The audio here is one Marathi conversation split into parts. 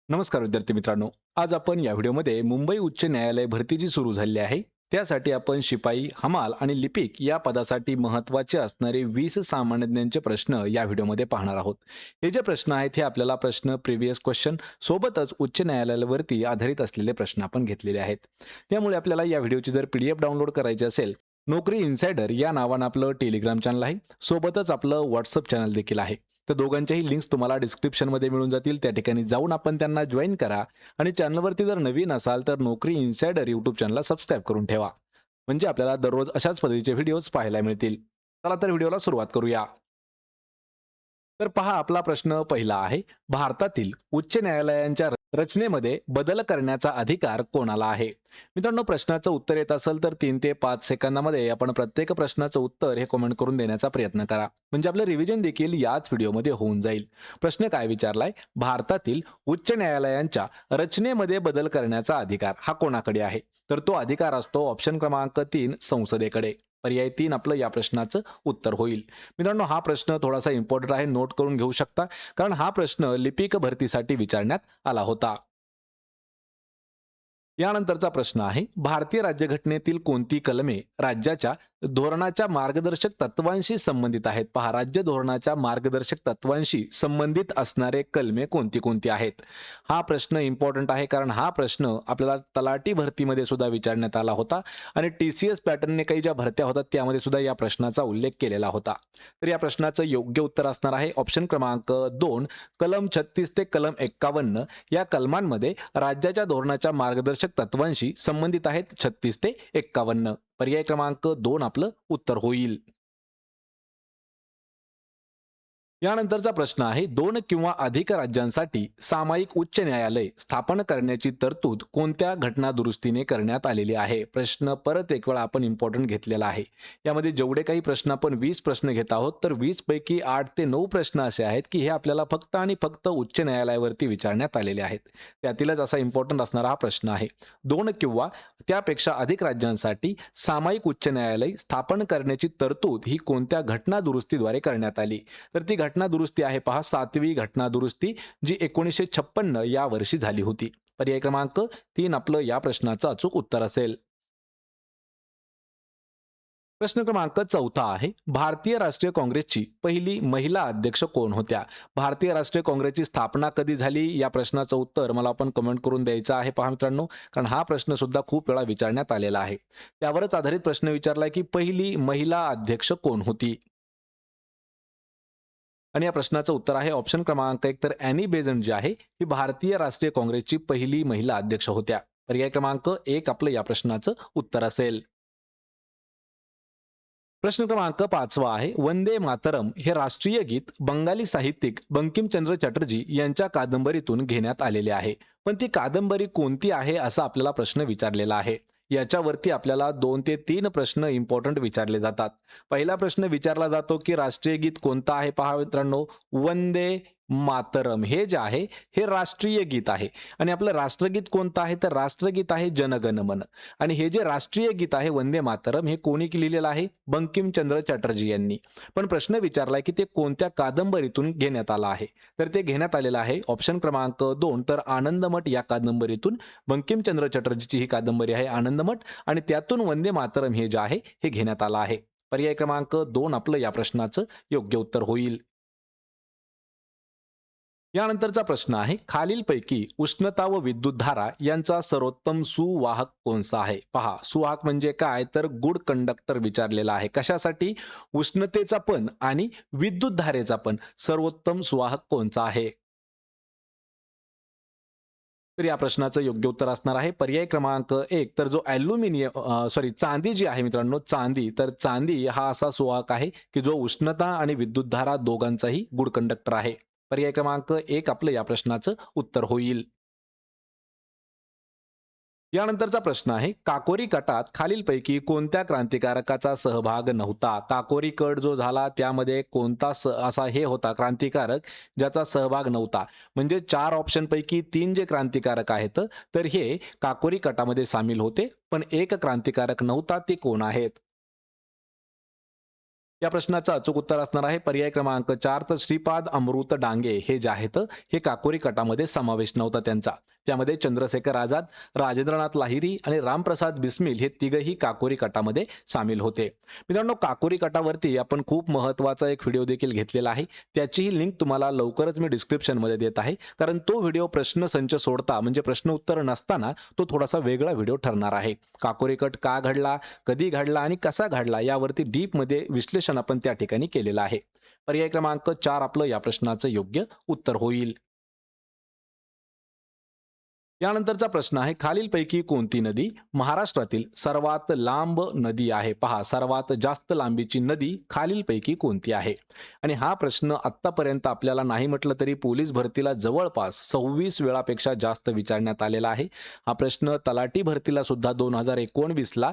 नमस्कार विद्यार्थी मित्रांनो. आज आपण या व्हिडिओमध्ये मुंबई उच्च न्यायालय भरती जी सुरू झाली आहे त्यासाठी आपण शिपाई, हमाल आणि लिपिक या पदासाठी महत्त्वाचे असणारे 20 सामान्य ज्ञानाचे प्रश्न या व्हिडिओमध्ये पाहणार आहोत. हे जे प्रश्न आहेत हे आपल्याला प्रश्न प्रिव्हियस क्वेश्चन सोबतच उच्च न्यायालयावरती आधारित असलेले प्रश्न आपण घेतलेले आहेत. त्यामुळे आपल्याला या व्हिडिओची जर PDF डाउनलोड करायची असेल, नोकरी इन्सायडर या नावानं आपलं टेलिग्राम चॅनल आहे, सोबतच आपलं व्हॉट्सअप चॅनल देखील आहे. तर दोघांच्याही लिंक्स तुम्हाला डिस्क्रिप्शनमध्ये मिळून जातील. त्या ठिकाणी जाऊन आपण त्यांना जॉईन करा आणि चॅनलवरती जर नवीन असाल तर नोकरी इन्सायडर यूट्यूब चॅनलला सबस्क्राईब करून ठेवा. म्हणजे आपल्याला दररोज अशाच पद्धतीचे व्हिडिओज पाहायला मिळतील. चला तर व्हिडिओला सुरुवात करूया. तर पहा, आपला प्रश्न पहिला आहे, भारतातील उच्च न्यायालयांच्या रचनेमध्ये बदल करण्याचा अधिकार कोणाला आहे? मित्रांनो, प्रश्नाचं उत्तर येत असेल तर 3 ते 5 सेकंदामध्ये आपण प्रत्येक प्रश्नाचं उत्तर हे कमेंट करून देण्याचा प्रयत्न करा. म्हणजे आपलं रिव्हिजन देखील याच व्हिडिओमध्ये होऊन जाईल. प्रश्न काय विचारलाय? भारतातील उच्च न्यायालयांच्या रचनेमध्ये बदल करण्याचा अधिकार हा कोणाकडे आहे? तर तो अधिकार असतो ऑप्शन क्रमांक 3 संसदेकडे. पर्याय 3 आपलं या प्रश्नाचं उत्तर होईल. मित्रांनो, हा प्रश्न थोडासा इम्पॉर्टंट आहे, नोट करून घेऊ शकता, कारण हा प्रश्न लिपिक भरतीसाठी विचारण्यात आला होता. यानंतरचा प्रश्न आहे, भारतीय राज्यघटनेतील कोणती कलमे राज्याच्या धोरणाच्या मार्गदर्शक तत्वांशी संबंधित आहेत? पहा, राज्य धोरणाच्या मार्गदर्शक तत्वांशी संबंधित असणारे कलमे कोणती कोणती आहेत? हा प्रश्न इम्पॉर्टंट आहे, कारण हा प्रश्न आपल्याला तलाठी भरतीमध्ये सुद्धा विचारण्यात आला होता आणि TCS पॅटर्नने काही ज्या भरत्या होतात त्यामध्ये सुद्धा या प्रश्नाचा उल्लेख केलेला होता. तर या प्रश्नाचं योग्य उत्तर असणार आहे ऑप्शन क्रमांक 2, कलम 36 ते कलम 51 या कलमांमध्ये राज्याच्या धोरणाच्या मार्गदर्शक तत्वांशी संबंधित आहेत 36 ते 51. पर्याय क्रमांक 2 आपलं उत्तर होईल. यानंतरचा प्रश्न आहे, 2 किंवा अधिक राज्यांसाठी सामायिक उच्च न्यायालय स्थापन करण्याची तरतूद कोणत्या घटना दुरुस्तीने करण्यात आलेली आहे? प्रश्न परत एक वेळा आपण इम्पॉर्टंट घेतलेला आहे. यामध्ये जेवढे काही प्रश्न आपण 20 प्रश्न घेत आहोत, तर 20 पैकी 8 ते 9 प्रश्न असे आहेत की हे आपल्याला फक्त आणि फक्त उच्च न्यायालयावरती विचारण्यात आलेले आहेत. त्यातीलच असा इम्पॉर्टंट असणारा हा प्रश्न आहे. 2 किंवा त्यापेक्षा अधिक राज्यांसाठी सामायिक उच्च न्यायालय स्थापन करण्याची तरतूद ही कोणत्या घटना दुरुस्तीद्वारे करण्यात आली? तर ती घटना दुरुस्ती आहे, पहा, 7वी घटना दुरुस्ती, जी 1956 या वर्षी झाली होती. पर्याय क्रमांक 3 आपलं या प्रश्नाचं अचूक उत्तर असेल. प्रश्न क्रमांक 4 आहे, भारतीय राष्ट्रीय काँग्रेसची पहिली महिला अध्यक्ष कोण होत्या? भारतीय राष्ट्रीय काँग्रेसची स्थापना कधी झाली या प्रश्नाचं उत्तर मला आपण कमेंट करून द्यायचं आहे, पहा मित्रांनो, कारण हा प्रश्न सुद्धा खूप वेळा विचारण्यात आलेला आहे. त्यावरच आधारित प्रश्न विचारलाय की पहिली महिला अध्यक्ष कोण होती? आणि या प्रश्नाचं उत्तर आहे ऑप्शन क्रमांक 1, तर अॅनी बेझंट जी आहे ही भारतीय राष्ट्रीय काँग्रेसची पहिली महिला अध्यक्ष होत्या. पर्याय क्रमांक 1 आपलं या प्रश्नाचं उत्तर असेल. प्रश्न क्रमांक 5 आहे, वंदे मातरम हे राष्ट्रीय गीत बंगाली साहित्यिक बंकिमचंद्र चटर्जी यांच्या कादंबरीतून घेण्यात आलेले आहे. पण ती कादंबरी कोणती आहे असा आपल्याला प्रश्न विचारलेला आहे. याच्यावरती आपल्याला 2 ते 3 प्रश्न इम्पॉर्टंट विचारले जातात. पहिला प्रश्न विचारला जातो की राष्ट्रीय गीत कोणतं आहे? पहा मित्रांनो, वंदे मातरम हे जे आहे हे राष्ट्रीय गीत आहे. आणि आपलं राष्ट्रगीत कोणतं आहे? तर राष्ट्रगीत आहे जनगण मन. आणि हे जे राष्ट्रीय गीत आहे वंदे मातरम हे कोणी लिहिलेलं आहे? बंकिमचंद्र चटर्जी यांनी. पण प्रश्न विचारलाय की ते कोणत्या कादंबरीतून घेण्यात आलं आहे? तर ते घेण्यात आलेलं आहे ऑप्शन क्रमांक 2, तर आनंदमठ या कादंबरीतून. बंकिमचंद्र चटर्जीची ही कादंबरी आहे आनंदमठ, आणि त्यातून वंदे मातरम हे जे आहे हे घेण्यात आलं आहे. पर्याय क्रमांक 2 आपलं या प्रश्नाचं योग्य उत्तर होईल. यानंतरचा प्रश्न आहे, खालीलपैकी उष्णता व विद्युतधारा यांचा सर्वोत्तम सुवाहक कोणता आहे? पहा, सुवाहक म्हणजे काय? तर गुड कंडक्टर विचारलेला आहे. कशासाठी? उष्णतेचा पण आणि विद्युतधारेचा पण सर्वोत्तम सुवाहक कोणता आहे? तर या प्रश्नाचं योग्य उत्तर असणार आहे पर्याय क्रमांक 1, तर जो चांदी जी आहे मित्रांनो, चांदी, तर चांदी हा असा सुवाहक आहे की जो उष्णता आणि विद्युतधारा दोघांचाही गुड कंडक्टर आहे. पर्याय क्रमांक 1 आपलं या प्रश्नाचं उत्तर होईल. यानंतरचा प्रश्न आहे, काकोरी कटात खालीलपैकी कोणत्या क्रांतिकारकाचा सहभाग नव्हता? काकोरी कट जो झाला त्यामध्ये कोणता असा हे होता क्रांतिकारक ज्याचा सहभाग नव्हता? म्हणजे 4 ऑप्शन पैकी 3 जे क्रांतिकारक आहेत तर हे काकोरी कटामध्ये सामील होते, पण एक क्रांतिकारक नव्हता. ते कोण आहेत? या प्रश्नाचं अचूक उत्तर असणार आहे पर्याय क्रमांक 4. तर श्रीपाद अमृत डांगे हे जे आहेत हे काकोरी कटामध्ये समावेश नव्हता त्यांचा. त्यामध्ये चंद्रशेखर आझाद, राजेंद्रनाथ लाहिरी आणि रामप्रसाद बिस्मिल हे तिघही काकोरी कटामध्ये सामील होते. मित्रांनो, काकोरी कटावरती आपण खूप महत्त्वाचा एक व्हिडिओ देखील घेतलेला आहे. त्याचीही लिंक तुम्हाला लवकरच मी डिस्क्रिप्शनमध्ये देत आहे, कारण तो व्हिडिओ प्रश्नसंच सोडता म्हणजे प्रश्न उत्तर नसताना तो थोडासा वेगळा व्हिडिओ ठरणार आहे. काकोरी कट का घडला, कधी घडला आणि कसा घडला यावरती डीपमध्ये विश्लेषण आपण त्या ठिकाणी केलेलं आहे. पर्याय क्रमांक 4 आपलं या प्रश्नाचं योग्य उत्तर होईल. यानंतरचा प्रश्न आहे, खालीलपैकी कोणती नदी महाराष्ट्रातील सर्वात लांब नदी आहे? पहा, सर्वात जास्त लांबीची नदी खालीलपैकी कोणती आहे? आणि हा प्रश्न आत्तापर्यंत आपल्याला नाही म्हटलं तरी पोलीस भरतीला जवळपास 26 वेळापेक्षा जास्त विचारण्यात आलेला आहे. हा प्रश्न तलाठी भरतीला सुद्धा 2019ला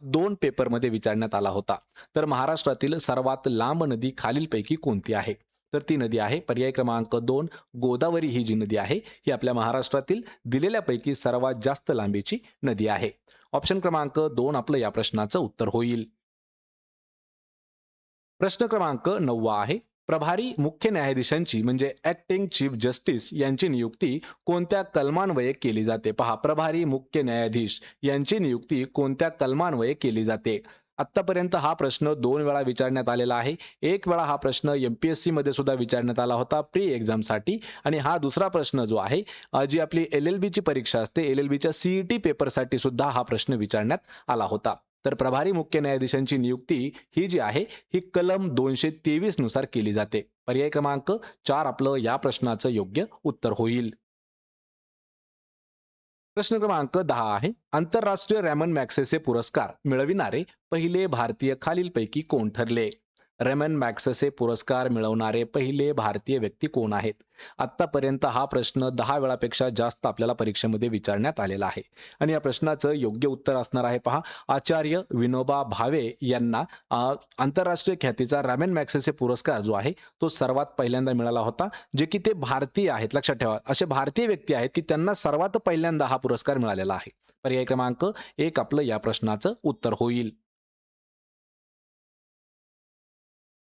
2 पेपरमध्ये विचारण्यात आला होता. तर महाराष्ट्रातील सर्वात लांब नदी खालीलपैकी कोणती आहे? तर ती नदी आहे पर्याय क्रमांक 2 गोदावरी. ही जी नदी आहे ही आपल्या महाराष्ट्रातील दिलेल्यापैकी सर्वात जास्त लांबीची नदी आहे. ऑप्शन क्रमांक 2 आपलं या प्रश्नाचं उत्तर होईल. प्रश्न क्रमांक 9 आहे, प्रभारी मुख्य न्यायाधीशांची म्हणजे ऍक्टिंग चीफ जस्टिस यांची नियुक्ती कोणत्या कलमान्वये केली जाते? पहा, प्रभारी मुख्य न्यायाधीश यांची नियुक्ती कोणत्या कलमान्वये केली जाते? आत्तापर्यंत हा प्रश्न 2 वेळा विचारण्यात आलेला आहे. एक वेळा हा प्रश्न MPSC मध्ये सुद्धा विचारण्यात आला होता प्री एक्झामसाठी, आणि हा दुसरा प्रश्न जो आहे जी आपली LLB ची परीक्षा असते, LLBच्या CET पेपरसाठी सुद्धा हा प्रश्न विचारण्यात आला होता. तर प्रभारी मुख्य न्यायाधीशांची नियुक्ती ही जी आहे ही कलम 223 नुसार केली जाते. पर्याय क्रमांक 4 आपलं या प्रश्नाचं योग्य उत्तर होईल. प्रश्न क्रमांक 10 आहे, आंतरराष्ट्रीय रॅमन मॅग्सेसे पुरस्कार मिळविणारे पहिले भारतीय खालीलपैकी कोण ठरले? रेमन मॅग्सेसे पुरस्कार मिळवणारे पहिले भारतीय व्यक्ती कोण आहेत? आत्तापर्यंत हा प्रश्न 10 वेळापेक्षा जास्त आपल्याला परीक्षेमध्ये विचारण्यात आलेला आहे, आणि या प्रश्नाचं योग्य उत्तर असणार आहे पहा, आचार्य विनोबा भावे यांना आंतरराष्ट्रीय ख्यातीचा रॅमन मॅग्सेसे पुरस्कार जो आहे तो सर्वात पहिल्यांदा मिळाला होता. जे की ते भारतीय आहेत, लक्षात ठेवा, असे भारतीय व्यक्ती आहेत की त्यांना सर्वात पहिल्यांदा हा पुरस्कार मिळालेला आहे. पर्याय क्रमांक 1 आपलं या प्रश्नाचं उत्तर होईल.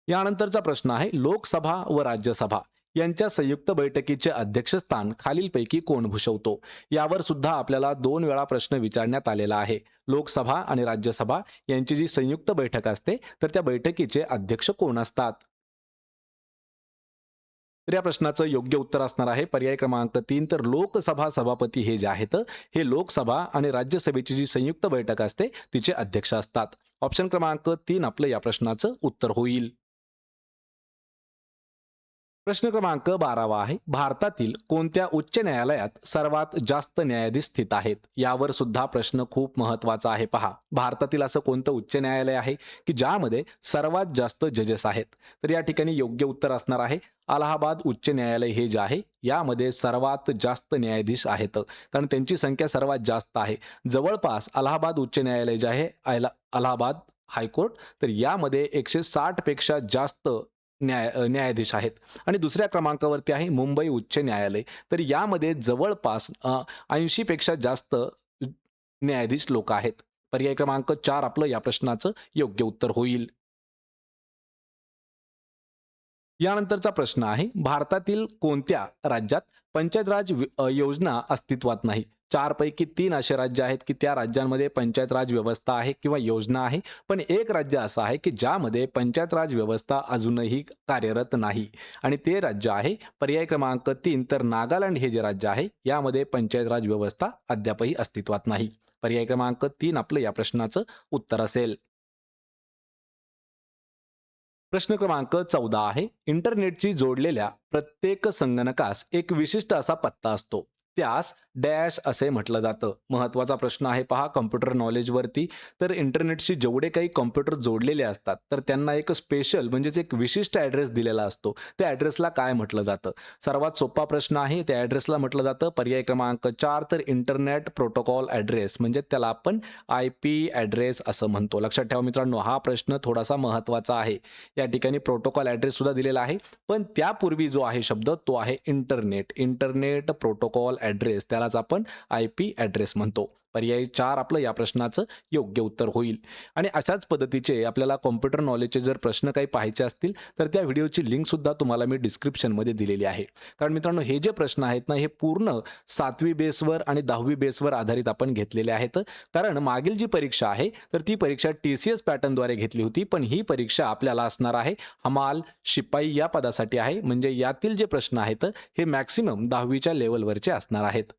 यानंतरचा प्रश्न आहे, लोकसभा व राज्यसभा यांच्या संयुक्त बैठकीचे अध्यक्षस्थान खालीलपैकी कोण भूषवतो? यावर सुद्धा आपल्याला 2 वेळा प्रश्न विचारण्यात आलेला आहे. लोकसभा आणि राज्यसभा यांची जी संयुक्त बैठक असते तर त्या बैठकीचे अध्यक्ष कोण असतात? तर या प्रश्नाचं योग्य उत्तर असणार आहे पर्याय क्रमांक 3. तर लोकसभा सभापती हे जे आहेत हे लोकसभा आणि राज्यसभेची जी संयुक्त बैठक असते तिचे अध्यक्ष असतात. ऑप्शन क्रमांक 3 आपलं या प्रश्नाचं उत्तर होईल. प्रश्न क्रमांक 12 आहे, भारतातील कोणत्या उच्च न्यायालयात सर्वात जास्त न्यायाधीश स्थित आहेत? यावर सुद्धा प्रश्न खूप महत्वाचा आहे. पहा, भारतातील असं कोणतं उच्च न्यायालय आहे की ज्यामध्ये सर्वात जास्त जजेस आहेत? तर या ठिकाणी योग्य उत्तर असणार आहे अलाहाबाद उच्च न्यायालय. हे जे आहे यामध्ये सर्वात जास्त न्यायाधीश आहेत, कारण त्यांची संख्या सर्वात जास्त आहे. जवळपास अलाहाबाद उच्च न्यायालय जे आहे अलाहाबाद हायकोर्ट, तर यामध्ये 160 पेक्षा जास्त न्यायाधीश आहेत. आणि दुसऱ्या क्रमांकावरती आहे मुंबई उच्च न्यायालय, तर यामध्ये जवळपास 80 पेक्षा जास्त न्यायाधीश लोक आहेत. पर्याय क्रमांक 4 आपलं या प्रश्नाचं योग्य उत्तर होईल. यानंतरचा प्रश्न आहे, भारतातील कोणत्या राज्यात पंचायत राज योजना अस्तित्वात नाही? 4 पैकी 3 असे राज्य आहेत की त्या राज्यांमध्ये पंचायत राज व्यवस्था आहे किंवा योजना आहे, पण एक राज्य असं आहे की ज्यामध्ये पंचायत राज व्यवस्था अजूनही कार्यरत नाही, आणि ते राज्य आहे पर्याय क्रमांक 3. तर नागालँड हे जे राज्य आहे यामध्ये पंचायत राज व्यवस्था अद्यापही अस्तित्वात नाही. पर्याय क्रमांक 3 आपलं या प्रश्नाचं उत्तर असेल. प्रश्न क्रमांक 14 आहे, इंटरनेटची जोडलेल्या प्रत्येक संगणकास एक विशिष्ट असा पत्ता असतो, त्यास डॅश असे म्हटलं जातं. महत्वाचा प्रश्न आहे पहा कम्प्युटर नॉलेजवरती. तर इंटरनेटशी जेवढे काही कॉम्प्युटर जोडलेले असतात तर त्यांना एक स्पेशल म्हणजेच एक विशिष्ट ॲड्रेस दिलेला असतो. त्या ॲड्रेसला काय म्हटलं जातं? सर्वात सोपा प्रश्न आहे, त्या ॲड्रेसला म्हटलं जातं पर्याय क्रमांक 4. तर इंटरनेट प्रोटोकॉल ॲड्रेस, म्हणजे त्याला आपण IP ॲड्रेस असं म्हणतो. लक्षात ठेवा मित्रांनो, हा प्रश्न थोडासा महत्वाचा आहे. या ठिकाणी प्रोटोकॉल ॲड्रेस सुद्धा दिलेला आहे, पण त्यापूर्वी जो आहे शब्द तो आहे इंटरनेट. इंटरनेट प्रोटोकॉल ॲड्रेस, त्यालाच आपण IP ॲड्रेस म्हणतो. पर्याय 4 आपलं या प्रश्नाचं योग्य उत्तर होईल. आणि अशाच पद्धतीचे आपल्याला कॉम्प्युटर नॉलेजचे जर प्रश्न काही पाहायचे असतील तर त्या व्हिडिओची लिंकसुद्धा तुम्हाला मी डिस्क्रिप्शनमध्ये दिलेली आहे. कारण मित्रांनो, हे जे प्रश्न आहेत ना, हे पूर्ण 7वी बेसवर आणि 10वी बेसवर आधारित आपण घेतलेले आहेत. कारण मागील जी परीक्षा आहे तर ती परीक्षा TCS पॅटर्नद्वारे घेतली होती, पण ही परीक्षा आपल्याला असणार आहे हमाल, शिपाई या पदासाठी आहे. म्हणजे यातील जे प्रश्न आहेत हे मॅक्सिमम 10वीच्या लेवलवरचे असणार आहेत.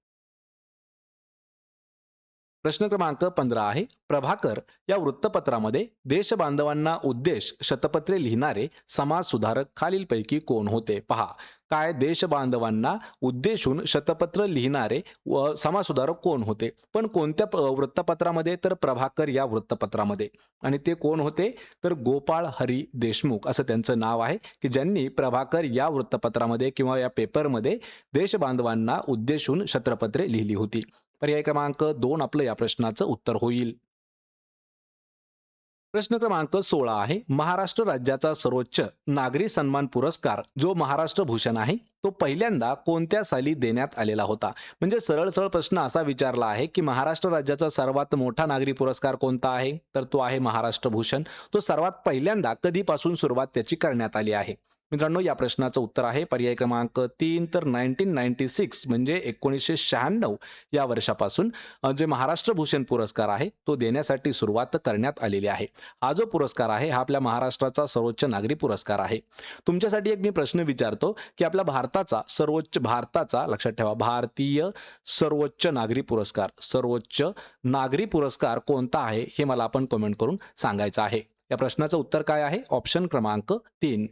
प्रश्न क्रमांक 15 आहे, प्रभाकर या वृत्तपत्रामध्ये देशबांधवांना उद्देश शतपत्रे लिहिणारे समाजसुधारक खालीलपैकी कोण होते? पहा, काय देशबांधवांना उद्देशून शतपत्र लिहिणारे व समाजसुधारक कोण होते? पण कोणत्या वृत्तपत्रामध्ये? तर प्रभाकर या वृत्तपत्रामध्ये. आणि ते कोण होते? तर गोपाळ हरी देशमुख असं त्यांचं नाव आहे, की ज्यांनी प्रभाकर या वृत्तपत्रामध्ये किंवा या पेपरमध्ये देशबांधवांना उद्देशून शतपत्रे लिहिली होती. पर्याय क्रमांक 2 आपलं या प्रश्नाचं उत्तर होईल. प्रश्न क्रमांक 16 आहे, महाराष्ट्र राज्याचा सर्वोच्च नागरी सन्मान पुरस्कार जो महाराष्ट्र भूषण आहे तो पहिल्यांदा कोणत्या साली देण्यात आलेला होता? म्हणजे सरळ सरळ प्रश्न असा विचारला आहे की महाराष्ट्र राज्याचा सर्वात मोठा नागरी पुरस्कार कोणता आहे? तर तो आहे महाराष्ट्र भूषण. तो सर्वात पहिल्यांदा कधीपासून सुरुवात त्याची करण्यात आली आहे? मित्रांनो, या प्रश्नाचं उत्तर आहे पर्याय क्रमांक 3 तर 1996 म्हणजे 1996 या वर्षापासून जे महाराष्ट्र भूषण पुरस्कार आहे तो देण्यासाठी सुरुवात करण्यात आलेली आहे. हा जो पुरस्कार आहे हा आपल्या महाराष्ट्राचा सर्वोच्च नागरी पुरस्कार आहे. तुमच्यासाठी एक मी प्रश्न विचारतो की आपल्या भारताचा लक्षात ठेवा, भारतीय सर्वोच्च नागरी पुरस्कार कोणता आहे हे मला आपण कमेंट करून सांगायचं आहे. या प्रश्नाचं उत्तर काय आहे? ऑप्शन क्रमांक 3.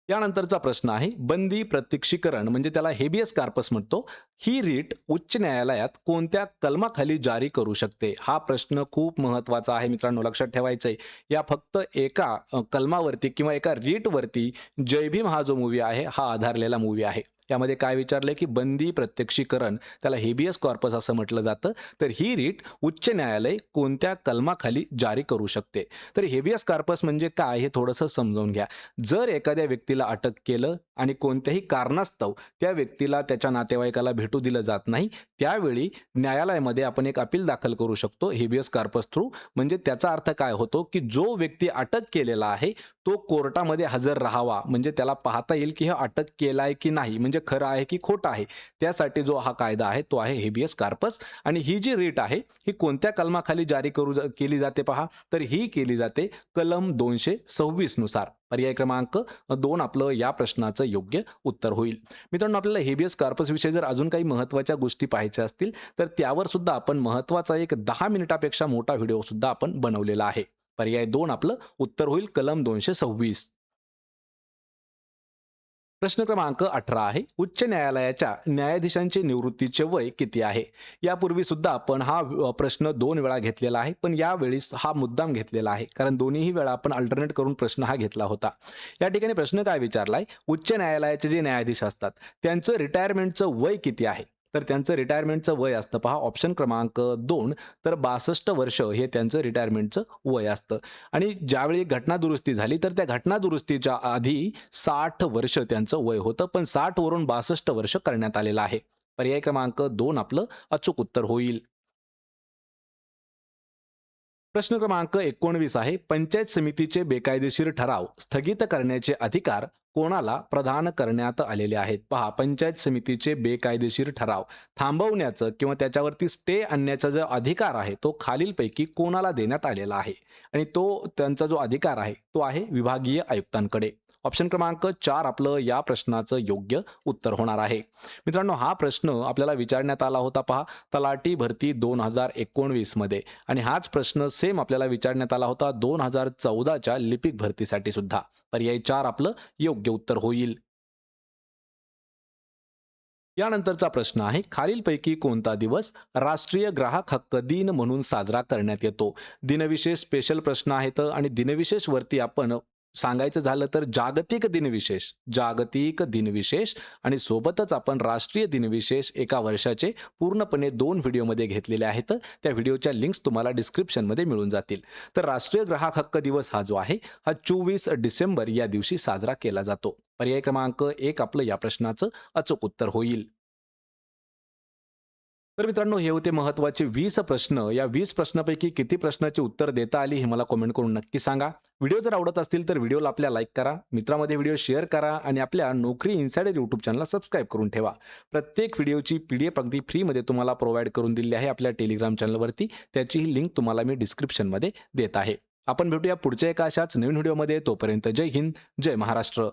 यानंतरचा प्रश्न आहे, बंदी प्रत्यक्षीकरण म्हणजे त्याला हेबियस कार्पस म्हणतो, ही रीट उच्च न्यायालयात कोणत्या कलमाखाली जारी करू शकते? हा प्रश्न खूप महत्वाचा आहे मित्रांनो, लक्षात ठेवायचा आहे. या फक्त एका कलमावरती किंवा एका रीटवरती जय भीम हा जो मूवी आहे हा आधारलेला मूवी आहे. यामध्ये काय विचारलंय की बंदी प्रत्यक्षीकरण, त्याला हेबियस कॉर्पस असं म्हटलं जातं, तर ही रीट उच्च न्यायालय कोणत्या कलमाखाली जारी करू शकते? तर हेबियस कॉर्पस म्हणजे काय हे थोडंसं समजावून घ्या. जर एखाद्या व्यक्तीला अटक केलं आणि कोणत्याही कारणास्तव त्या व्यक्तीला त्याच्या नातेवाईकाला भेटू दिलं जात नाही, त्यावेळी न्यायालयामध्ये आपण एक अपील दाखल करू शकतो हेबियस कॉर्पस थ्रू. म्हणजे त्याचा अर्थ काय होतो की जो व्यक्ती अटक केलेला आहे तो कोर्टामध्ये हजर राहावा, म्हणजे त्याला पाहता येईल की हे अटक केलाय की नाही, म्हणजे खरं आहे की खोटं आहे. त्यासाठी जो हा कायदा आहे तो आहे हेबियस कॉर्पस. आणि ही जी रीट आहे ही कोणत्या कलमाखाली जारी केली जाते पहा, तर ही केली जाते कलम 226 नुसार. पर्याय क्रमांक 2 आपलं या प्रश्नाचं योग्य उत्तर होईल. मित्रांनो, आपल्याला हेबियस कॉर्पस विषयी जर अजून काही महत्त्वाच्या गोष्टी पाहायच्या असतील तर त्यावर सुद्धा आपण महत्त्वाचा एक 10 मिनिटापेक्षा मोठा व्हिडिओ सुद्धा आपण बनवलेला आहे. पर्याय 2 आपलं उत्तर होईल कलम 226. प्रश्न क्रमांक 18 आहे, उच्च न्यायालयाच्या न्यायाधीशांचे निवृत्तीचे वय किती आहे? यापूर्वी सुद्धा आपण हा प्रश्न 2 वेळा घेतलेला आहे, पण यावेळीस हा मुद्दाम घेतलेला आहे कारण दोन्हीही वेळा आपण अल्टरनेट करून प्रश्न हा घेतला होता. या ठिकाणी प्रश्न काय विचारलाय, उच्च न्यायालयाचे जे न्यायाधीश असतात त्यांचं रिटायरमेंटचं वय किती आहे? तर त्यांचं रिटायरमेंटचं वय असतं पहा, ऑप्शन क्रमांक 2, तर 62 वर्ष हे त्यांचं रिटायरमेंटचं वय असतं. आणि ज्यावेळी घटना दुरुस्ती झाली तर त्या घटना दुरुस्तीच्या आधी 60 वर्ष त्यांचं वय होतं, पण 60 वरून 62 वर्ष करण्यात आलेलं आहे. पर्याय क्रमांक 2 आपलं अचूक उत्तर होईल. प्रश्न क्रमांक 19 आहे, पंचायत समितीचे बेकायदेशीर ठराव स्थगित करण्याचे अधिकार कोणाला प्रदान करण्यात आलेले आहेत? पहा, पंचायत समितीचे बेकायदेशीर ठराव थांबवण्याचं किंवा त्याच्यावरती स्टे आणण्याचा जो अधिकार आहे तो खालीलपैकी कोणाला देण्यात आलेला आहे? आणि तो त्यांचा जो अधिकार आहे तो आहे विभागीय आयुक्तांकडे. ऑप्शन क्रमांक 4 आपलं या प्रश्नाचं योग्य उत्तर होणार आहे. मित्रांनो, हा प्रश्न आपल्याला विचारण्यात आला होता पहा, तलाठी भरती 2019 मध्ये. आणि हाच प्रश्न सेम आपल्याला विचारण्यात आला होता 2014च्या लिपिक भरतीसाठी सुद्धा. पर्याय 4 आपलं योग्य उत्तर होईल. यानंतरचा प्रश्न आहे, खालीलपैकी कोणता दिवस राष्ट्रीय ग्राहक हक्क दिन म्हणून साजरा करण्यात येतो? दिनविशेष स्पेशल प्रश्न आहेत आणि दिनविशेष वरती आपण सांगायचं झालं तर जागतिक दिनविशेष आणि सोबतच आपण राष्ट्रीय दिनविशेष एका वर्षाचे पूर्णपणे 2 व्हिडिओमध्ये घेतलेले आहेत. त्या व्हिडिओच्या लिंक्स तुम्हाला डिस्क्रिप्शनमध्ये मिळून जातील. तर राष्ट्रीय ग्राहक हक्क दिवस हा जो आहे हा 24 डिसेंबर या दिवशी साजरा केला जातो. पर्याय क्रमांक 1 आपलं या प्रश्नाचं अचूक उत्तर होईल. तर मित्रांनो, हे होते महत्त्वाचे 20 प्रश्न. या 20 प्रश्नापैकी किती प्रश्नाची उत्तर देता आली हे मला कमेंट करून नक्की सांगा. व्हिडिओ जर आवडत असतील तर व्हिडिओला आपल्या लाईक करा, मित्रामध्ये व्हिडिओ शेअर करा आणि आपल्या नोकरी इन्साइडर यूट्यूब चॅनलला सबस्क्राईब करून ठेवा. प्रत्येक व्हिडिओची PDF अगदी फ्रीमध्ये तुम्हाला प्रोव्हाइड करून दिली आहे आपल्या टेलिग्राम चॅनलवरती. त्याचीही लिंक तुम्हाला मी डिस्क्रिप्शनमध्ये देत आहे. आपण भेटूया पुढच्या एका अशाच नवीन व्हिडिओमध्ये. तोपर्यंत जय हिंद, जय महाराष्ट्र.